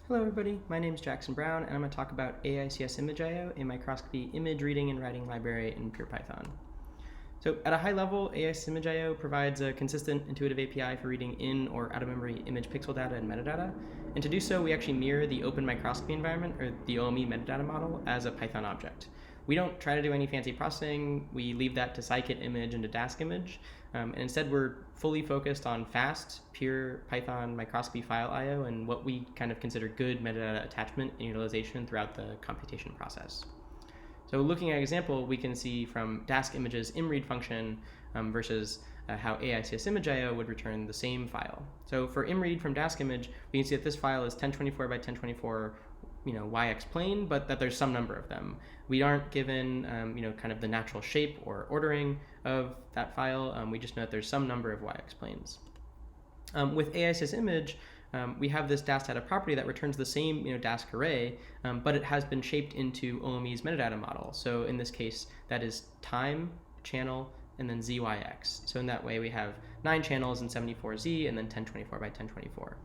Hello everybody, my name is Jackson Brown and I'm going to talk about aicsimageio, a microscopy image reading and writing library in pure Python. So at a high level, aicsimageio provides a consistent, intuitive API for reading in or out-of-memory image pixel data and metadata. And to do so, we actually mirror the open microscopy environment, or the OME metadata model, as a Python object. We don't try to do any fancy processing. We leave that to scikit-image and to Dask image. And instead, we're fully focused on fast, pure Python microscopy file I/O and what we kind of consider good metadata attachment and utilization throughout the computation process. So looking at an example, we can see from Dask image's imread function versus how aicsimageio would return the same file. So for imread from Dask image, we can see that this file is 1024 by 1024 YX plane, but that there's some number of them. We aren't given kind of the natural shape or ordering of that file. We just know that there's some number of YX planes. With aicsimage, we have this Dask data property that returns the same Dask array, but it has been shaped into OME's metadata model. So in this case, that is time, channel, and then ZYX. So in that way, we have 9 channels and 74Z, and then 1024 by 1024.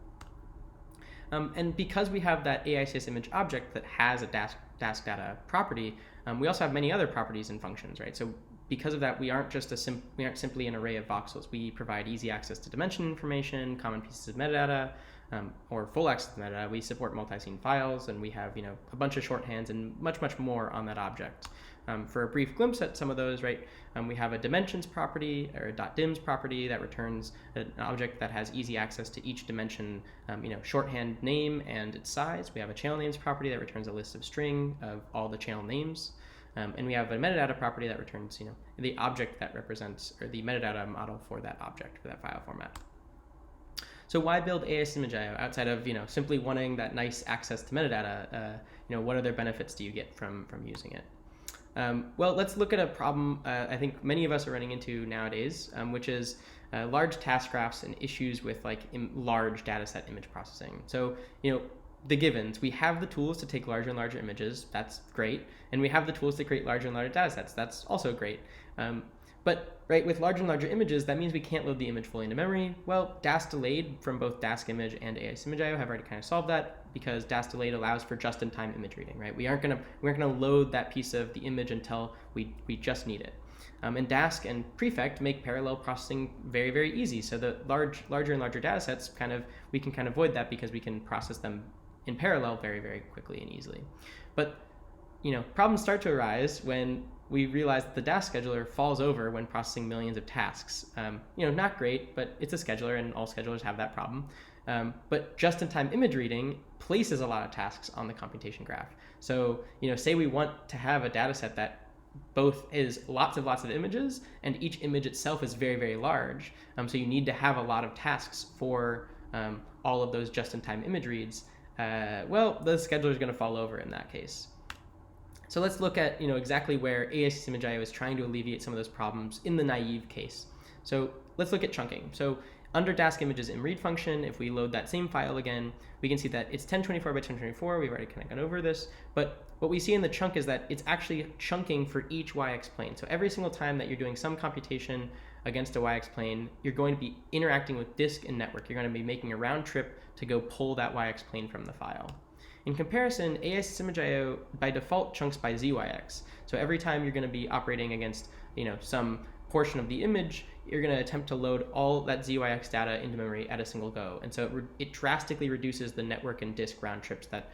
And because we have that aicsimage object that has a Dask data property, we also have many other properties and functions, right? So because of that, we aren't simply an array of voxels. We provide easy access to dimension information, common pieces of metadata, or full access to metadata. We support multi-scene files, and we have a bunch of shorthands and much more on that object. For a brief glimpse at some of those, right, we have a dimensions property or a .dims property that returns an object that has easy access to each dimension, shorthand name and its size. We have a channel names property that returns a list of string of all the channel names. And we have a metadata property that returns, the object that represents, or the metadata model for that object, for that file format. So why build aicsimageio outside of, simply wanting that nice access to metadata? What other benefits do you get from using it? Well, let's look at a problem I think many of us are running into nowadays, which is large task graphs and issues with large data set image processing. So, the givens, we have the tools to take larger and larger images. That's great. And we have the tools to create larger and larger data sets. That's also great. But right, with larger and larger images, that means we can't load the image fully into memory. Well, Dask delayed from both Dask image and aicsimageio have already kind of solved that, because Dask delayed allows for just-in-time image reading, right? We aren't gonna load that piece of the image until we just need it. And Dask and Prefect make parallel processing very easy. So the larger and larger data sets we can avoid that because we can process them in parallel very quickly and easily. But problems start to arise when we realize that the Dask scheduler falls over when processing millions of tasks. Not great, but it's a scheduler and all schedulers have that problem. But just-in-time image reading places a lot of tasks on the computation graph. So, say we want to have a data set that both is lots of images and each image itself is very large. So you need to have a lot of tasks for all of those just-in-time image reads. Well, the scheduler is going to fall over in that case. So let's look at exactly where aicsimageio is trying to alleviate some of those problems in the naive case. So let's look at chunking. So under Dask image's imread function, if we load that same file again, we can see that it's 1024 by 1024. We've already kind of gone over this, but what we see in the chunk is that it's actually chunking for each YX plane. So every single time that you're doing some computation against a YX plane, you're going to be interacting with disk and network. You're going to be making a round trip to go pull that YX plane from the file. In comparison, aicsimageio by default chunks by ZYX. So every time you're going to be operating against some portion of the image, you're going to attempt to load all that ZYX data into memory at a single go. And so it drastically reduces the network and disk round trips that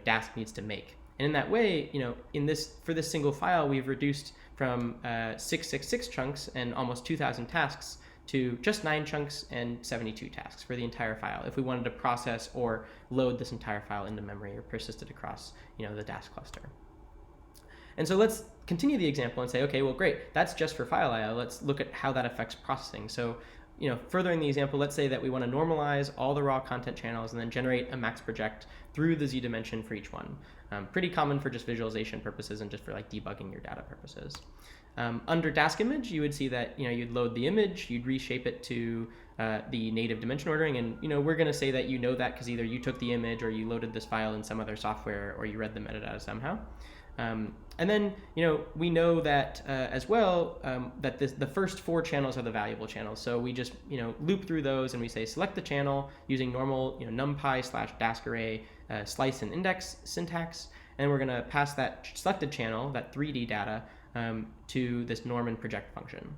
Dask needs to make. And in that way, for this single file, we've reduced from 666 chunks and almost 2,000 tasks to just 9 chunks and 72 tasks for the entire file if we wanted to process or load this entire file into memory or persist it across the Dask cluster. And so let's continue the example and say, okay, well, great, that's just for file I/O. Let's look at how that affects processing. So furthering the example, let's say that we want to normalize all the raw content channels and then generate a max project through the Z dimension for each one. Pretty common for just visualization purposes and just for debugging your data purposes. Under Dask image, you would see that you'd load the image, you'd reshape it to the native dimension ordering, and we're going to say that that because either you took the image or you loaded this file in some other software or you read the metadata somehow. And then we know that as well that the first 4 channels are the valuable channels. So we just loop through those and we say select the channel using normal numpy/dask array slice and index syntax, and we're going to pass that selected channel, that 3D data, to this norm and project function.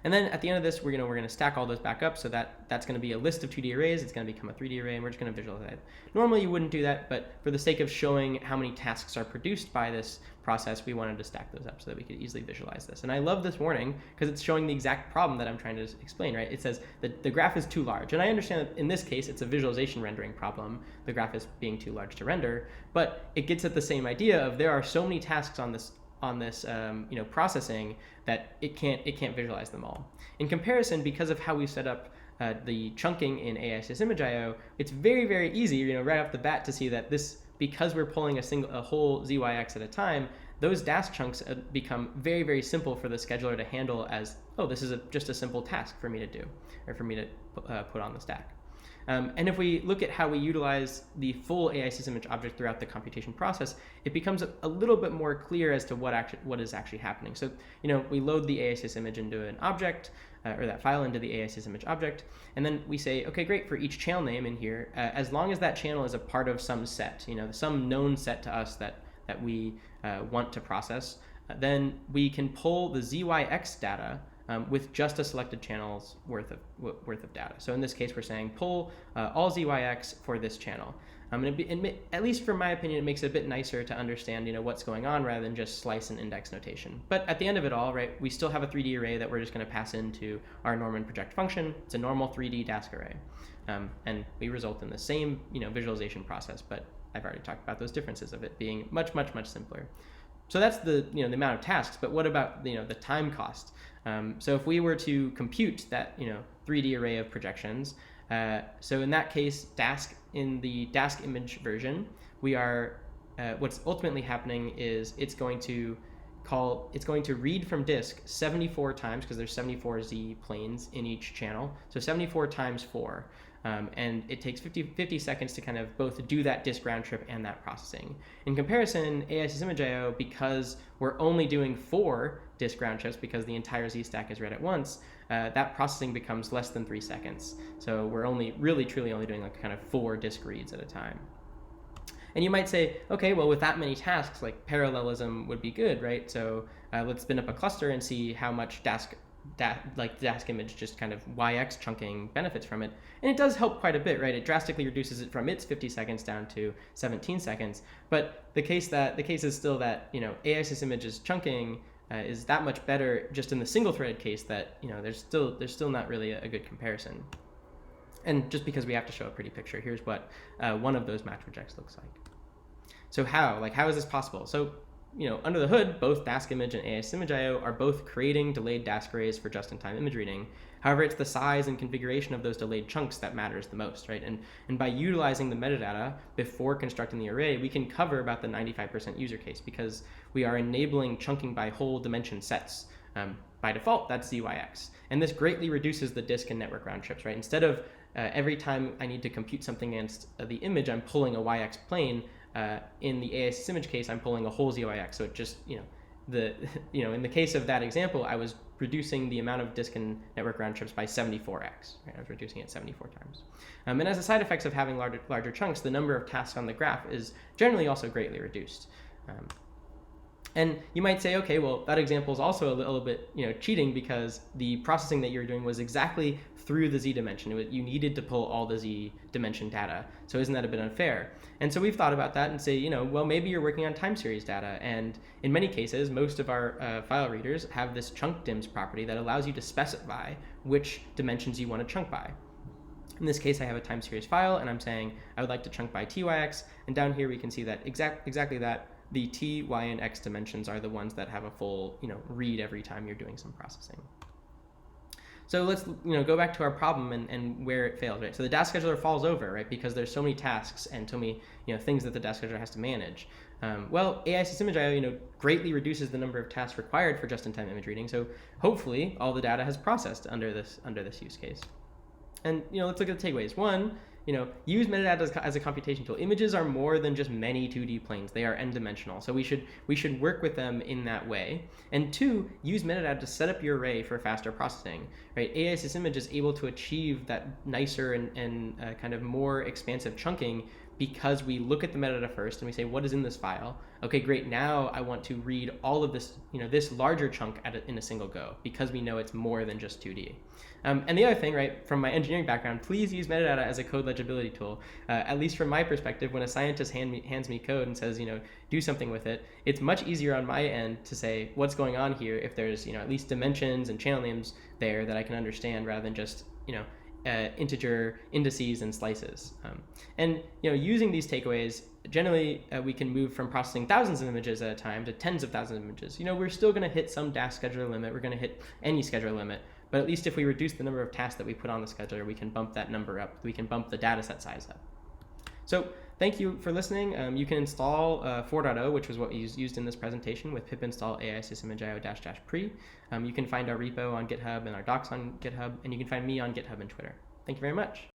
And then at the end of this, we're going to stack all those back up, so that's going to be a list of 2D arrays. It's going to become a 3D array, and we're just going to visualize it. Normally, you wouldn't do that, but for the sake of showing how many tasks are produced by this process, we wanted to stack those up so that we could easily visualize this. And I love this warning because it's showing the exact problem that I'm trying to explain, right? It says that the graph is too large. And I understand that in this case, it's a visualization rendering problem. The graph is being too large to render, but it gets at the same idea of there are so many tasks on this processing that it can't visualize them all. In comparison, because of how we set up the chunking in aicsimageio, it's very, very easy, right off the bat, to see that because we're pulling a whole ZYX at a time, those Dask chunks become very, very simple for the scheduler to handle as, oh, this is just a simple task for me to do, or for me to put on the stack. And if we look at how we utilize the full aicsimage object throughout the computation process, it becomes a little bit more clear as to what is actually happening. So, we load the aicsimage into an object, or that file into the aicsimage object, and then we say, okay, great, for each channel name in here, as long as that channel is a part of some set, some known set to us that we want to process, then we can pull the ZYX data with just a selected channel's worth of data. So in this case, we're saying pull all ZYX for this channel. And at least from my opinion, it makes it a bit nicer to understand what's going on rather than just slice and index notation. But at the end of it all, right, we still have a 3D array that we're just going to pass into our norm and project function. It's a normal 3D Dask array. And we result in the same visualization process, but I've already talked about those differences of it being much, much, much simpler. So that's the the amount of tasks, but what about the time cost? So if we were to compute that 3D array of projections, so in that case, in the Dask image version, we are what's ultimately happening is it's going to read from disk 74 times, because there's 74 Z planes in each channel, so 74 times 4. And it takes 50 seconds to kind of both do that disk round trip and that processing. In comparison, aicsimageio, because we're only doing 4 disk round trips because the entire Z stack is read at once, that processing becomes less than 3 seconds. So we're truly only doing like kind of 4 disk reads at a time. And you might say, okay, well, with that many tasks, like parallelism would be good, right? So let's spin up a cluster and see how much Dask image just kind of YX chunking benefits from it. And it does help quite a bit, right? It drastically reduces it from its 50 seconds down to 17 seconds. But the case is still that, aicimage's chunking is that much better just in the single threaded case that, there's still not really a good comparison. And just because we have to show a pretty picture, here's what one of those match projects looks like. So how is this possible? So, under the hood, both Dask image and aicsimageio are both creating delayed Dask arrays for just-in-time image reading. However, it's the size and configuration of those delayed chunks that matters the most, right? And by utilizing the metadata before constructing the array, we can cover about the 95% user case because we are enabling chunking by whole dimension sets. By default, that's ZYX. And this greatly reduces the disk and network round trips, right? Instead of every time I need to compute something against the image, I'm pulling a YX plane. In the aicimage case, I'm pulling a whole ZYX, so it just, in the case of that example, I was reducing the amount of disk and network round trips by 74x. Right? I was reducing it 74 times. And as a side effect of having larger chunks, the number of tasks on the graph is generally also greatly reduced. And you might say, okay, well, that example is also a little bit, cheating because the processing that you're doing was exactly through the Z dimension. You needed to pull all the Z dimension data. So isn't that a bit unfair? And so we've thought about that and say, well, maybe you're working on time series data. And in many cases, most of our file readers have this chunk dims property that allows you to specify which dimensions you want to chunk by. In this case, I have a time series file, and I'm saying I would like to chunk by TYX. And down here, we can see that exactly that. The T, Y, and X dimensions are the ones that have a full, read every time you're doing some processing. So let's go back to our problem and where it fails, right? So the Dask scheduler falls over, right, because there's so many tasks and so many things that the Dask scheduler has to manage. Well, aicsimageio greatly reduces the number of tasks required for just-in-time image reading. So hopefully all the data has processed under this use case. And let's look at the takeaways. One, use metadata as a computation tool. Images are more than just many 2D planes. They are n-dimensional. So we should work with them in that way. And two, use metadata to set up your array for faster processing. Right? aicsimage is able to achieve that nicer and kind of more expansive chunking because we look at the metadata first and we say, what is in this file? Okay, great. Now I want to read all of this, this larger chunk in a single go because we know it's more than just 2D. And the other thing, right, from my engineering background, please use metadata as a code legibility tool. At least from my perspective, when a scientist hands me code and says, do something with it, it's much easier on my end to say what's going on here if there's, at least dimensions and channel names there that I can understand rather than just, integer indices and slices. And using these takeaways, generally we can move from processing thousands of images at a time to tens of thousands of images. We're still going to hit some Dask scheduler limit. We're going to hit any scheduler limit. But at least if we reduce the number of tasks that we put on the scheduler, we can bump that number up. We can bump the dataset size up. So thank you for listening. You can install 4.0, which was what we used in this presentation, with pip install aicsimageio --pre. You can find our repo on GitHub and our docs on GitHub, and you can find me on GitHub and Twitter. Thank you very much.